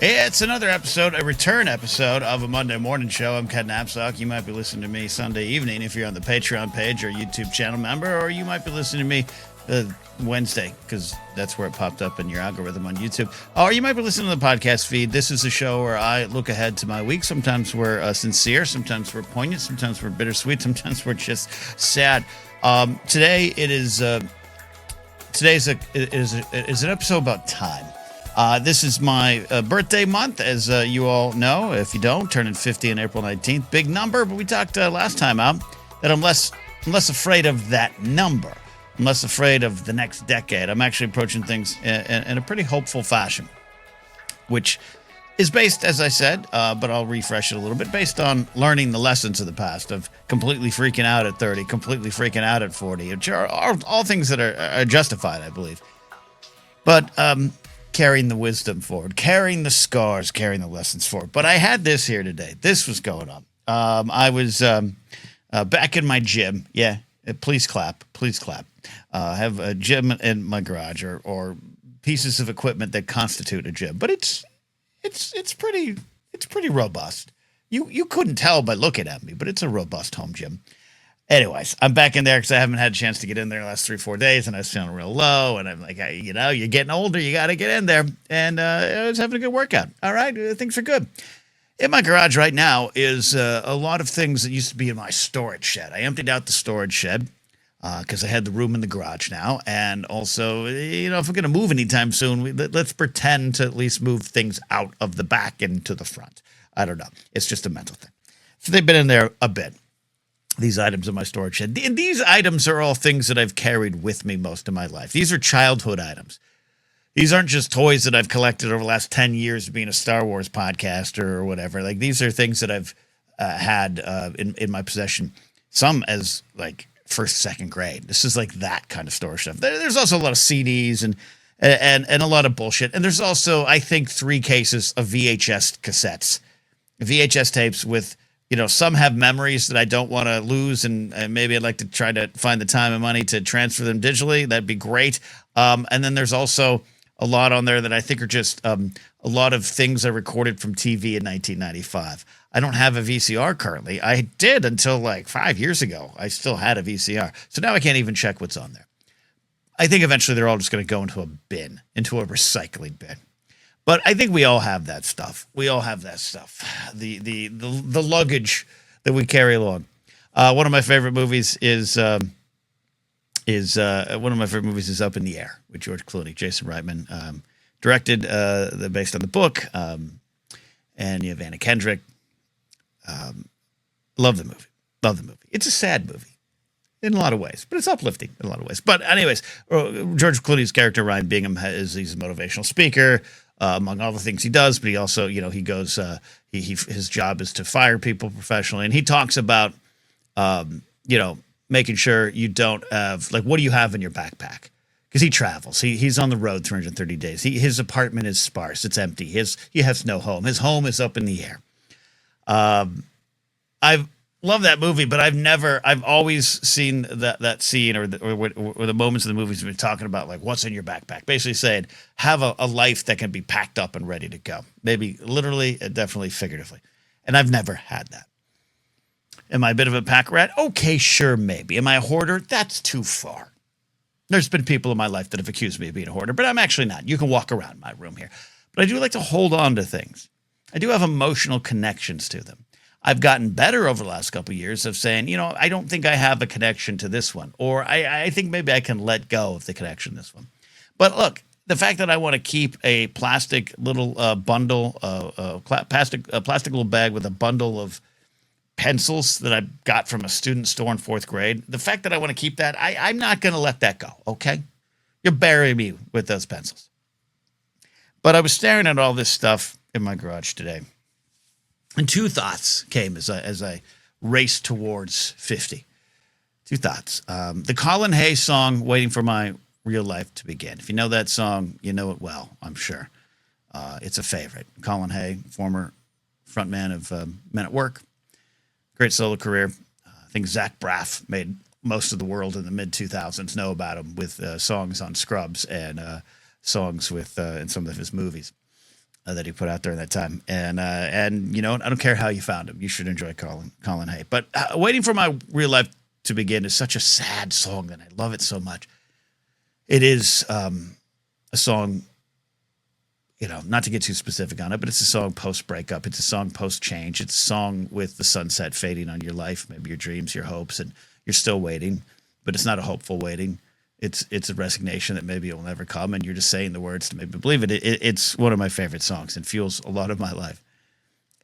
It's another episode, a return episode of a Monday morning show. I'm Ken Napzok. You might be listening to me Sunday evening if you're on the Patreon page or YouTube channel member, or you might be listening to me Wednesday because that's where it popped up in your algorithm on YouTube. Or you might be listening to the podcast feed. This is a show where I look ahead to my week. Sometimes we're sincere, sometimes we're poignant, sometimes we're bittersweet, sometimes we're just sad. Today it is an episode about time. This is my birthday month, as you all know. If you don't, turning 50 on April 19th. Big number, but we talked last time out that I'm less afraid of that number. I'm less afraid of the next decade. I'm actually approaching things in a pretty hopeful fashion, which is based, as I said, but I'll refresh it a little bit, based on learning the lessons of the past, of completely freaking out at 30, completely freaking out at 40, which are all things that are justified, I believe. But carrying the wisdom forward, carrying the scars, carrying the lessons forward. But I had this here today. This was going on. I was back in my gym. Yeah, please clap. Please clap. I have a gym in my garage, or pieces of equipment that constitute a gym. But it's pretty robust. You couldn't tell by looking at me, but it's a robust home gym. Anyways, I'm back in there because I haven't had a chance to get in there the last 3-4 days, and I was feeling real low. And I'm like, you're getting older, you got to get in there. And I was having a good workout. All right, things are good. In my garage right now is a lot of things that used to be in my storage shed. I emptied out the storage shed because I had the room in the garage now. And also, if we're going to move anytime soon, let's pretend to at least move things out of the back and to the front. I don't know. It's just a mental thing. So they've been in there a bit. These items in my storage shed. These items are all things that I've carried with me most of my life. These are childhood items. These aren't just toys that I've collected over the last 10 years of being a Star Wars podcaster or whatever. Like, these are things that I've had in my possession. Some as like first, second grade. This is like that kind of storage stuff. There's also a lot of CDs and a lot of bullshit. And there's also, I think, 3 cases of VHS cassettes, VHS tapes with. Some have memories that I don't want to lose, and maybe I'd like to try to find the time and money to transfer them digitally. That'd be great. And then there's also a lot on there that I think are just a lot of things I recorded from TV in 1995. I don't have a VCR currently. I did until like 5 years ago. I still had a VCR. So now I can't even check what's on there. I think eventually they're all just going to go into a bin, into a recycling bin. But I think we all have that stuff. We all have that stuff. The luggage that we carry along. One of my favorite movies is Up in the Air with George Clooney, Jason Reitman, directed, based on the book, and you have Anna Kendrick. Love the movie. Love the movie. It's a sad movie in a lot of ways, but it's uplifting in a lot of ways. But anyways, George Clooney's character Ryan Bingham he's a motivational speaker. Among all the things he does, but he also, he goes, his job is to fire people professionally. And he talks about, making sure you don't have, like, what do you have in your backpack? Because he travels. He's on the road 330 days. His apartment is sparse. It's empty. He has no home. His home is up in the air. I've loved that movie, but I've always seen that scene or the moments of the movies we've been talking about, like, what's in your backpack? Basically saying, have a life that can be packed up and ready to go. Maybe literally, definitely figuratively. And I've never had that. Am I a bit of a pack rat? Okay, sure, maybe. Am I a hoarder? That's too far. There's been people in my life that have accused me of being a hoarder, but I'm actually not. You can walk around my room here. But I do like to hold on to things. I do have emotional connections to them. I've gotten better over the last couple of years of saying, I don't think I have a connection to this one, or I think maybe I can let go of the connection to this one. But look, the fact that I want to keep a plastic little bundle, plastic little bag with a bundle of pencils that I got from a student store in 4th grade, the fact that I want to keep that, I'm not going to let that go, okay? You're burying me with those pencils. But I was staring at all this stuff in my garage today. And 2 thoughts came as I raced towards 50. 2 thoughts. The Colin Hay song, Waiting for My Real Life to Begin. If you know that song, you know it well, I'm sure. It's a favorite. Colin Hay, former frontman of Men at Work. Great solo career. I think Zach Braff made most of the world in the mid-2000s know about him with songs on Scrubs and songs with in some of his movies. that he put out during that time. And you know, I don't care how you found him. You should enjoy Colin Hay. But Waiting for My Real Life to Begin is such a sad song, and I love it so much. It is a song, you know, not to get too specific on it, but it's a song post-breakup. It's a song post-change. It's a song with the sunset fading on your life, maybe your dreams, your hopes, and you're still waiting, but it's not a hopeful waiting. It's a resignation that maybe it will never come, and you're just saying the words to maybe believe it. It's one of my favorite songs and fuels a lot of my life.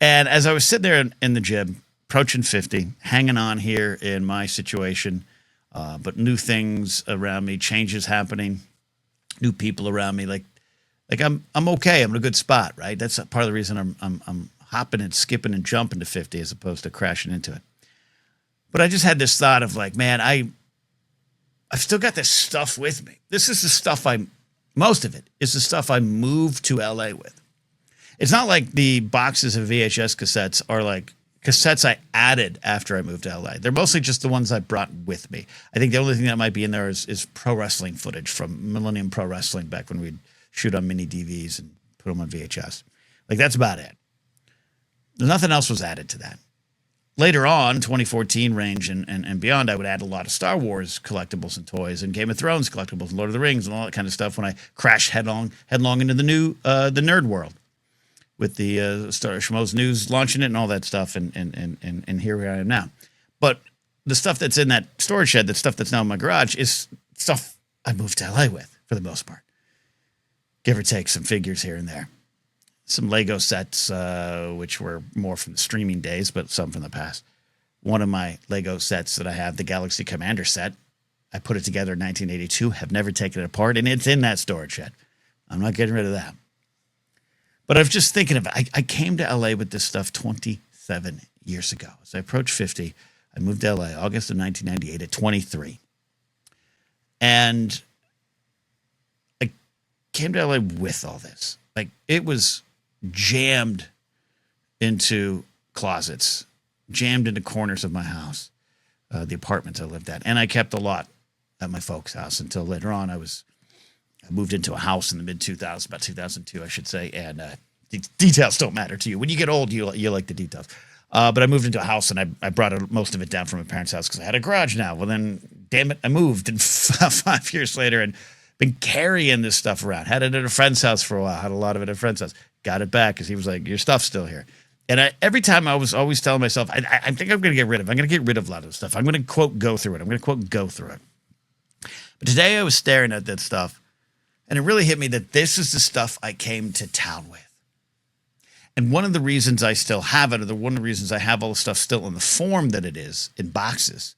And as I was sitting there in the gym, approaching 50, hanging on here in my situation, but new things around me, changes happening, new people around me, like I'm okay. I'm in a good spot, right? That's part of the reason I'm hopping and skipping and jumping to 50 as opposed to crashing into it. But I just had this thought of like, man, I've still got this stuff with me. This is the stuff most of it is the stuff I moved to LA with. It's not like the boxes of VHS cassettes are like cassettes I added after I moved to LA. They're mostly just the ones I brought with me. I think the only thing that might be in there is pro wrestling footage from Millennium Pro Wrestling back when we'd shoot on mini DVs and put them on VHS. Like, that's about it. Nothing else was added to that. Later on, 2014 range and beyond, I would add a lot of Star Wars collectibles and toys and Game of Thrones collectibles and Lord of the Rings and all that kind of stuff when I crashed headlong into the nerd world with the Star Schmoes News launching it and all that stuff, and here we are now. But the stuff that's in that storage shed, that stuff that's now in my garage, is stuff I moved to LA with for the most part. Give or take some figures here and there. Some Lego sets, which were more from the streaming days, but some from the past. One of my Lego sets that I have, the Galaxy Commander set, I put it together in 1982, have never taken it apart, and it's in that storage shed. I'm not getting rid of that. But I was just thinking of it. I came to LA with this stuff 27 years ago. As I approached 50, I moved to LA August of 1998 at 23. And I came to LA with all this. Like, it was jammed into closets, jammed into corners of my house, the apartments I lived at. And I kept a lot at my folks' house until later on. I moved into a house in the mid-2000s, about 2002, I should say. And details don't matter to you. When you get old, you like the details. But I moved into a house, and I brought most of it down from my parents' house because I had a garage now. Well, then, damn it, I moved. And 5 years later, and been carrying this stuff around. Had it at a friend's house for a while. Had a lot of it at a friend's house. Got it back because he was like, your stuff's still here. And every time I was always telling myself, I think I'm going to get rid of it. I'm going to get rid of a lot of stuff. I'm going to, quote, go through it. I'm going to, quote, go through it. But today I was staring at that stuff, and it really hit me that this is the stuff I came to town with. And one of the reasons I still have it, or one of the reasons I have all the stuff still in the form that it is, in boxes,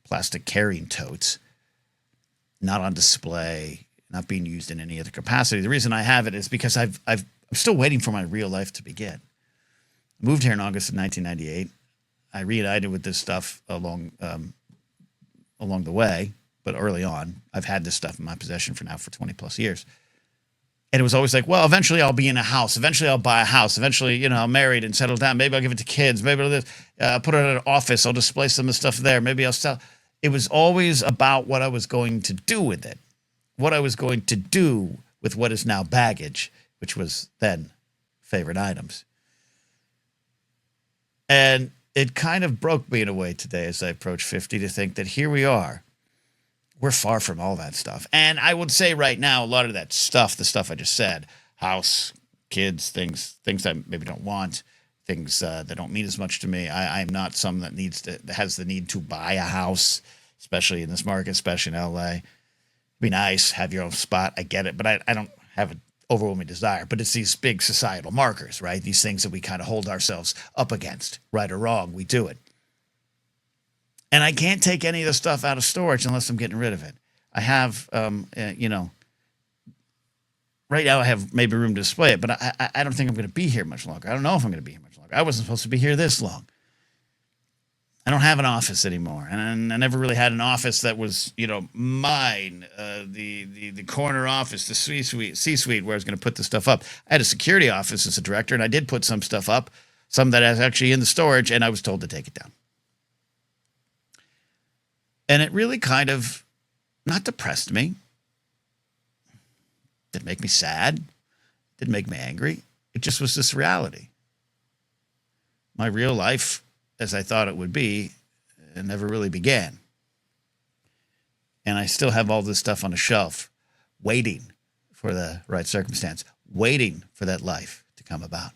plastic carrying totes, not on display, not being used in any other capacity. The reason I have it is because I'm still waiting for my real life to begin. I moved here in August of 1998. I reunited with this stuff along the way, but early on, I've had this stuff in my possession for 20 plus years. And it was always like, well, eventually I'll be in a house. Eventually I'll buy a house. Eventually, I'm married and settled down. Maybe I'll give it to kids. Maybe I'll put it in an office. I'll display some of the stuff there. Maybe I'll sell. It was always about what I was going to do with it. What I was going to do with what is now baggage, which was then favorite items. And it kind of broke me in a way today as I approach 50 to think that here we are. We're far from all that stuff. And I would say right now, a lot of that stuff, the stuff I just said, house, kids, things I maybe don't want, things that don't mean as much to me. I'm not someone that has the need to buy a house, especially in this market, especially in LA. It'd be nice, have your own spot. I get it, but I don't have an overwhelming desire. But it's these big societal markers, right? These things that we kind of hold ourselves up against, right or wrong, we do it. And I can't take any of the stuff out of storage unless I'm getting rid of it. I have, right now I have maybe room to display it, but I don't think I'm going to be here much longer. I don't know if I'm going to be here much longer. I wasn't supposed to be here this long. I don't have an office anymore. And I never really had an office that was, mine, the corner office, the C-suite where I was going to put the stuff up. I had a security office as a director, and I did put some stuff up, some that is actually in the storage, and I was told to take it down. And it really kind of not depressed me. Didn't make me sad. Didn't make me angry. It just was this reality. My real life, as I thought it would be, never really began. And I still have all this stuff on a shelf, waiting for the right circumstance, waiting for that life to come about.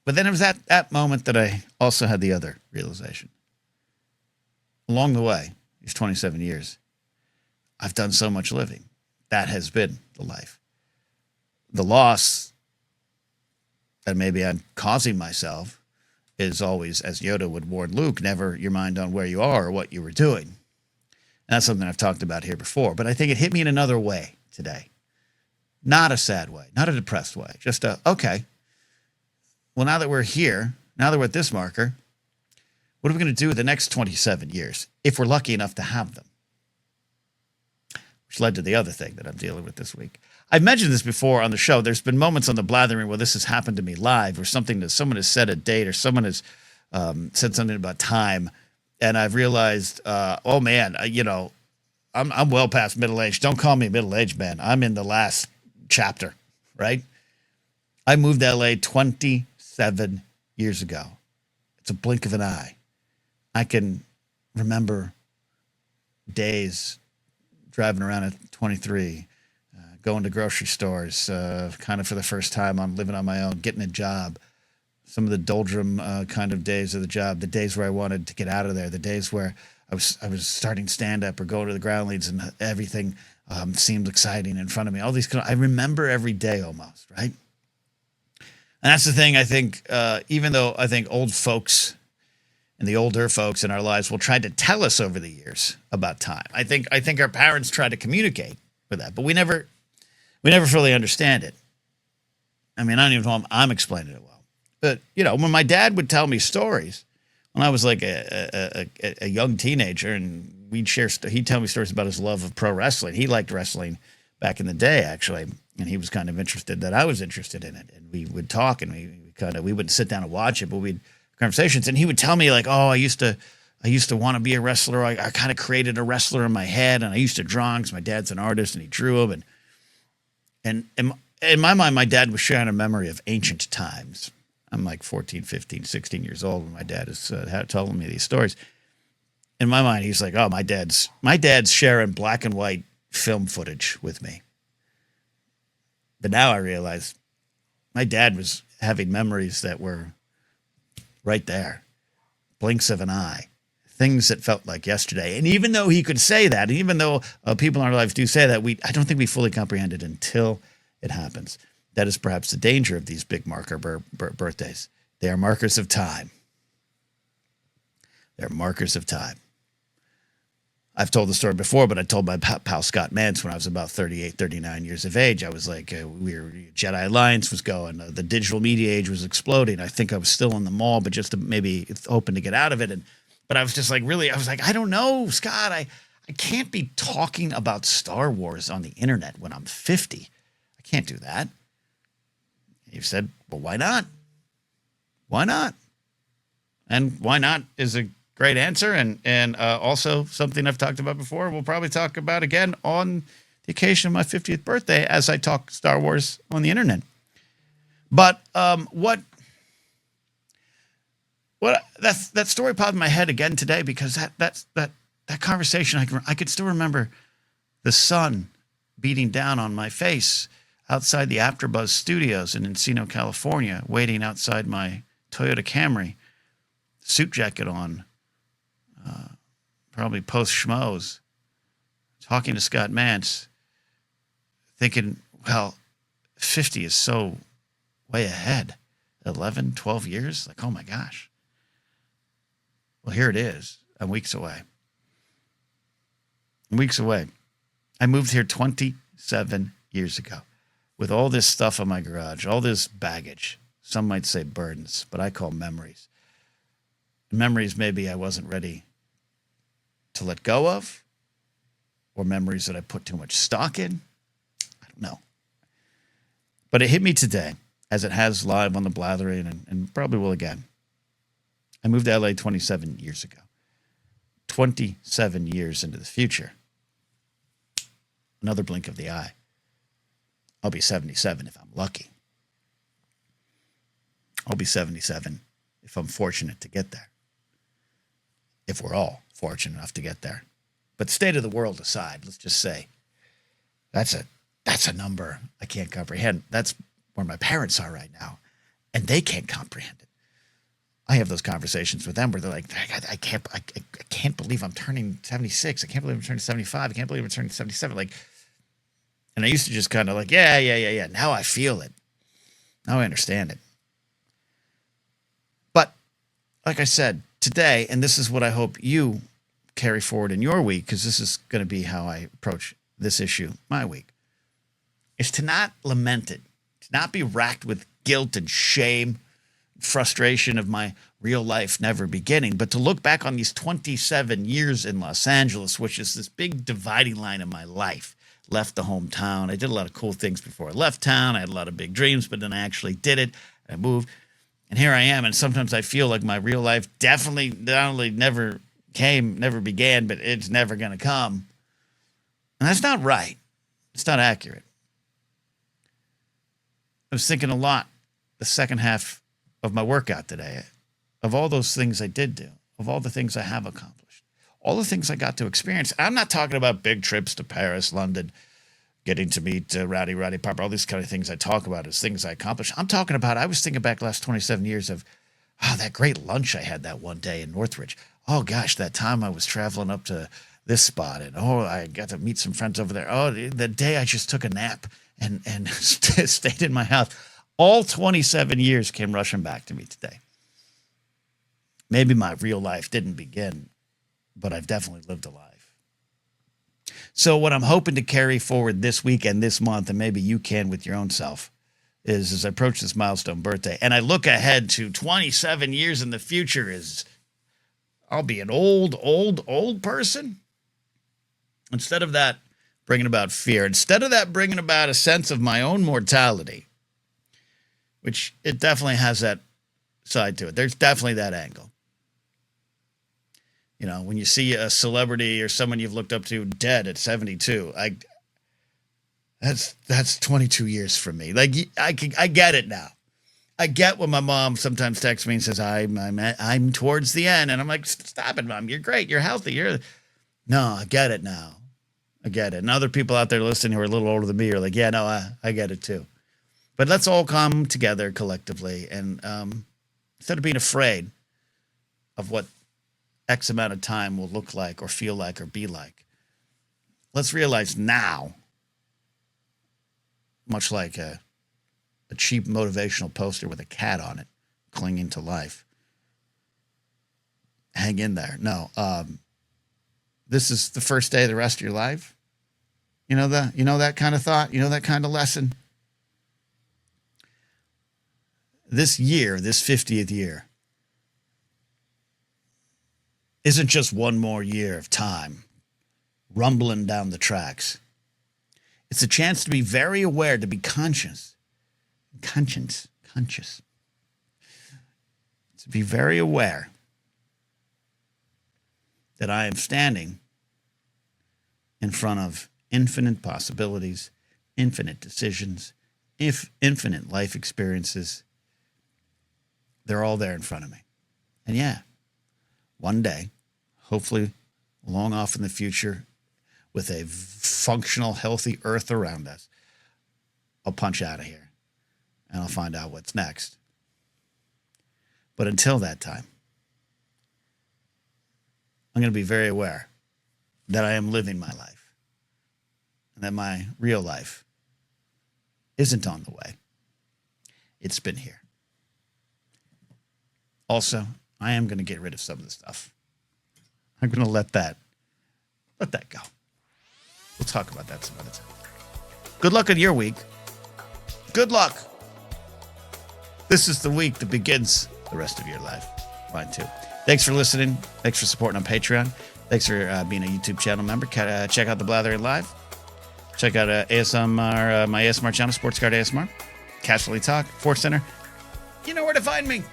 But then it was at that moment that I also had the other realization. Along the way, these 27 years, I've done so much living. That has been the life. The loss that maybe I'm causing myself is always, as Yoda would warn Luke, never your mind on where you are or what you were doing. And that's something I've talked about here before, but I think it hit me in another way today. Not a sad way, not a depressed way, just okay, well, now that we're here, now that we're at this marker, what are we going to do with the next 27 years if we're lucky enough to have them? Which led to the other thing that I'm dealing with this week. I've mentioned this before on the show. There's been moments on the Blathering where this has happened to me live, or something that someone has said a date, or someone has said something about time, and I've realized, oh man, I'm well past middle age. Don't call me middle aged, man. I'm in the last chapter, right? I moved to LA 27 years ago. It's a blink of an eye. I can remember days driving around at 23, going to grocery stores, kind of for the first time. I'm living on my own, getting a job. Some of the doldrum kind of days of the job, the days where I wanted to get out of there, the days where I was starting stand-up or going to the ground leads, and everything seemed exciting in front of me. All these, I remember every day almost, right? And that's the thing, I think, even though I think old folks and the older folks in our lives will try to tell us over the years about time. I think our parents try to communicate with that, but we never fully understand it. I mean, I don't even know if I'm explaining it well. But, when my dad would tell me stories, when I was like a young teenager, and he'd tell me stories about his love of pro wrestling. He liked wrestling back in the day, actually, and he was kind of interested that I was interested in it. And we would talk, and we wouldn't sit down and watch it, but we'd conversations. And he would tell me like, oh, I used to want to be a wrestler. I kind of created a wrestler in my head, and I used to draw because my dad's an artist and he drew them. And in my mind, my dad was sharing a memory of ancient times. I'm like 14, 15, 16 years old when my dad is telling me these stories. In my mind, he's like, oh, my dad's sharing black and white film footage with me. But now I realize my dad was having memories that were right there, blinks of an eye, things that felt like yesterday. And even though he could say that, and even though people in our lives do say that, I don't think we fully comprehend it until it happens. That is perhaps the danger of these big marker birthdays. They are markers of time. They're markers of time. I've told the story before, but I told my pal Scott Mance when I was about 38, 39 years of age. I was like, Jedi Alliance was going. The digital media age was exploding. I think I was still in the mall, but just maybe hoping to get out of it. But I was just like, really, I was like, I don't know, Scott. I can't be talking about Star Wars on the internet when I'm 50. I can't do that. You said, well, why not? Why not? And why not is a great answer, and also something I've talked about before. We'll probably talk about again on the occasion of my 50th birthday as I talk Star Wars on the internet. But what that story popped in my head again today, because that conversation, I could still remember the sun beating down on my face outside the AfterBuzz Studios in Encino, California, waiting outside my Toyota Camry, suit jacket on, probably post schmoes, talking to Scott Mance, thinking, well, 50 is so way ahead. 11, 12 years? Like, oh my gosh. Well, here it is. I'm weeks away. I moved here 27 years ago with all this stuff in my garage, all this baggage. Some might say burdens, but I call memories. Memories maybe I wasn't ready to let go of, or memories that I put too much stock in. I don't know. But it hit me today, as it has live on the Blathering, and probably will again. I moved to LA 27 years ago. 27 years into the future. Another blink of the eye. I'll be 77 if I'm lucky. I'll be 77 if I'm fortunate to get there. If we're all fortunate enough to get there. But state of the world aside, let's just say that's a number I can't comprehend. That's where my parents are right now, and they can't comprehend it. I have those conversations with them where they're like, I can't believe I'm turning 76. I can't believe I'm turning 75. I can't believe I'm turning 77. Like, and I used to just kind of like, yeah. Now I feel it. Now I understand it. But like I said, today, and this is what I hope you carry forward in your week, because this is going to be how I approach this issue my week, is to not lament it, to not be racked with guilt and shame, frustration of my real life never beginning, but to look back on these 27 years in Los Angeles, which is this big dividing line in my life. Left the hometown. I did a lot of cool things before I left town. I had a lot of big dreams, but then I actually did it. I moved. And here I am. And sometimes I feel like my real life definitely not only never began, but it's never going to come. And that's not right. It's not accurate. I was thinking a lot the second half of my workout today, of all those things I did do, of all the things I have accomplished, all the things I got to experience. I'm not talking about big trips to Paris, London, getting to meet Rowdy Piper, all these kind of things I talk about as things I accomplished. I'm talking about, I was thinking back the last 27 years of, that great lunch I had that one day in Northridge. Oh, gosh, that time I was traveling up to this spot, and I got to meet some friends over there. Oh, the day I just took a nap and stayed in my house. All 27 years came rushing back to me today. Maybe my real life didn't begin, but I've definitely lived a life. So what I'm hoping to carry forward this week and this month, and maybe you can with your own self, is as I approach this milestone birthday, and I look ahead to 27 years in the future, is I'll be an old person. Instead of that bringing about fear, instead of that bringing about a sense of my own mortality, which it definitely has that side to it. There's definitely that angle. You know, when you see a celebrity or someone you've looked up to dead at 72, that's 22 years from me. Like, I get it now. I get when my mom sometimes texts me and says, I'm towards the end. And I'm like, stop it, Mom. You're great. You're healthy. No, I get it now. I get it. And other people out there listening who are a little older than me are like, yeah, no, I get it too. But let's all come together collectively. And instead of being afraid of what X amount of time will look like or feel like or be like, let's realize now, much like a cheap motivational poster with a cat on it, clinging to life. Hang in there. No, this is the first day of the rest of your life. You know that kind of thought? You know that kind of lesson? This year, this 50th year, isn't just one more year of time rumbling down the tracks. It's a chance to be very aware, to be conscious. To be very aware that I am standing in front of infinite possibilities, infinite decisions, infinite life experiences. They're all there in front of me. And yeah, one day, hopefully long off in the future, with a functional, healthy earth around us, I'll punch out of here and I'll find out what's next. But until that time, I'm going to be very aware that I am living my life and that my real life isn't on the way. It's been here. Also, I am going to get rid of some of the stuff. I'm going to let that go. We'll talk about that some other time. Good luck on your week. Good luck. This is the week that begins the rest of your life. Mine too. Thanks for listening. Thanks for supporting on Patreon. Thanks for being a YouTube channel member. Check out the Blathering Live. Check out ASMR, my ASMR channel, Sports Card ASMR. Casually Talk, Force Center. You know where to find me.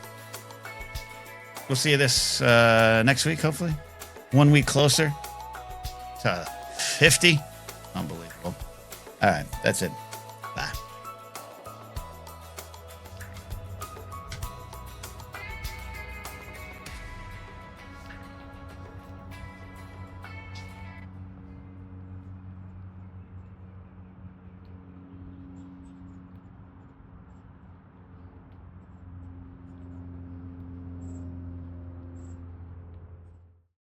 We'll see you this next week, hopefully. 1 week closer to 50. Unbelievable. All right, that's it.